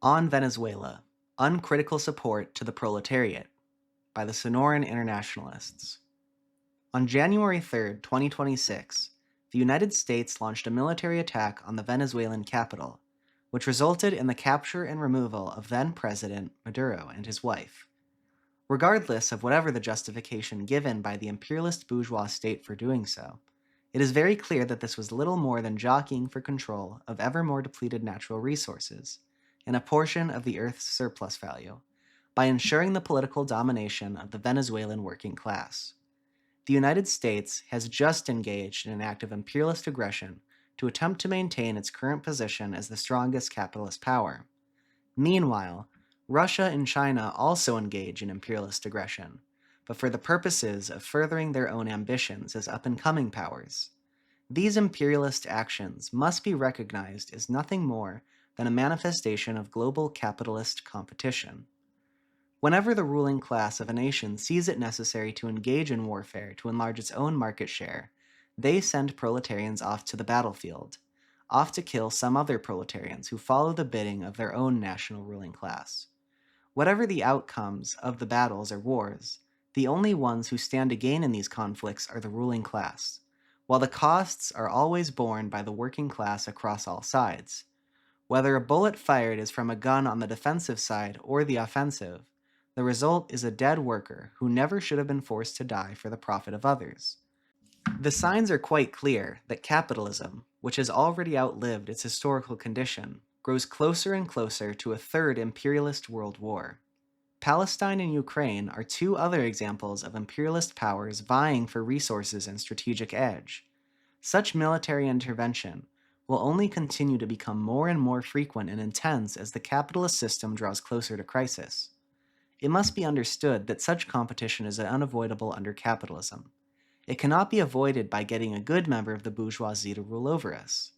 On Venezuela, Uncritical Support to the Proletariat by the Sonoran Internationalists. On January 3, 2026, the United States launched a military attack on the Venezuelan capital, which resulted in the capture and removal of then-President Maduro and his wife. Regardless of whatever the justification given by the imperialist bourgeois state for doing so, it is very clear that this was little more than jockeying for control of ever more depleted natural resources and a portion of the Earth's surplus value, by ensuring the political domination of the Venezuelan working class. The United States has just engaged in an act of imperialist aggression to attempt to maintain its current position as the strongest capitalist power. Meanwhile, Russia and China also engage in imperialist aggression, but for the purposes of furthering their own ambitions as up-and-coming powers. These imperialist actions must be recognized as nothing more than a manifestation of global capitalist competition. Whenever the ruling class of a nation sees it necessary to engage in warfare to enlarge its own market share, they send proletarians off to the battlefield, off to kill some other proletarians who follow the bidding of their own national ruling class. Whatever the outcomes of the battles or wars, the only ones who stand to gain in these conflicts are the ruling class, while the costs are always borne by the working class across all sides. Whether a bullet fired is from a gun on the defensive side or the offensive, the result is a dead worker who never should have been forced to die for the profit of others. The signs are quite clear that capitalism, which has already outlived its historical condition, grows closer and closer to a third imperialist world war. Palestine and Ukraine are two other examples of imperialist powers vying for resources and strategic edge. Such military intervention will only continue to become more and more frequent and intense as the capitalist system draws closer to crisis. It must be understood that such competition is unavoidable under capitalism. It cannot be avoided by getting a good member of the bourgeoisie to rule over us,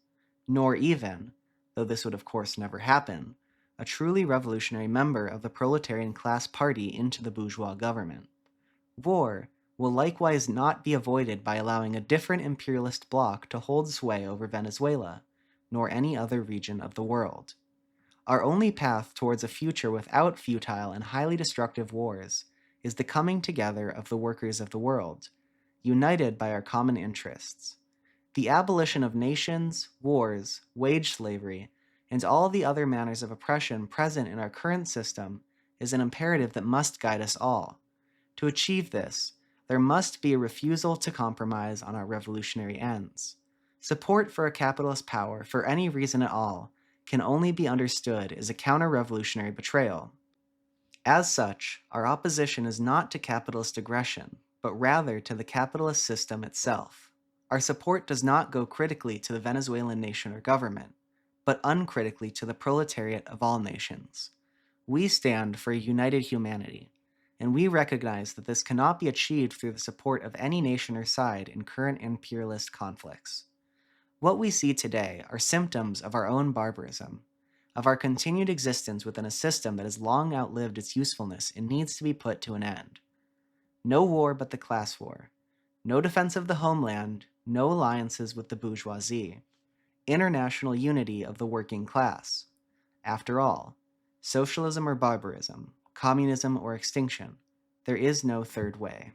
nor even, though this would of course never happen, a truly revolutionary member of the proletarian class party into the bourgeois government. War will likewise not be avoided by allowing a different imperialist bloc to hold sway over Venezuela, nor any other region of the world. Our only path towards a future without futile and highly destructive wars is the coming together of the workers of the world, united by our common interests. The abolition of nations, wars, wage slavery, and all the other manners of oppression present in our current system is an imperative that must guide us all. To achieve this, there must be a refusal to compromise on our revolutionary ends. Support for a capitalist power for any reason at all can only be understood as a counter-revolutionary betrayal. As such, our opposition is not to capitalist aggression, but rather to the capitalist system itself. Our support does not go critically to the Venezuelan nation or government, but uncritically to the proletariat of all nations. We stand for a united humanity, and we recognize that this cannot be achieved through the support of any nation or side in current imperialist conflicts. What we see today are symptoms of our own barbarism, of our continued existence within a system that has long outlived its usefulness and needs to be put to an end. No war but the class war. No defense of the homeland, no alliances with the bourgeoisie. International unity of the working class. After all, socialism or barbarism, communism or extinction, there is no third way.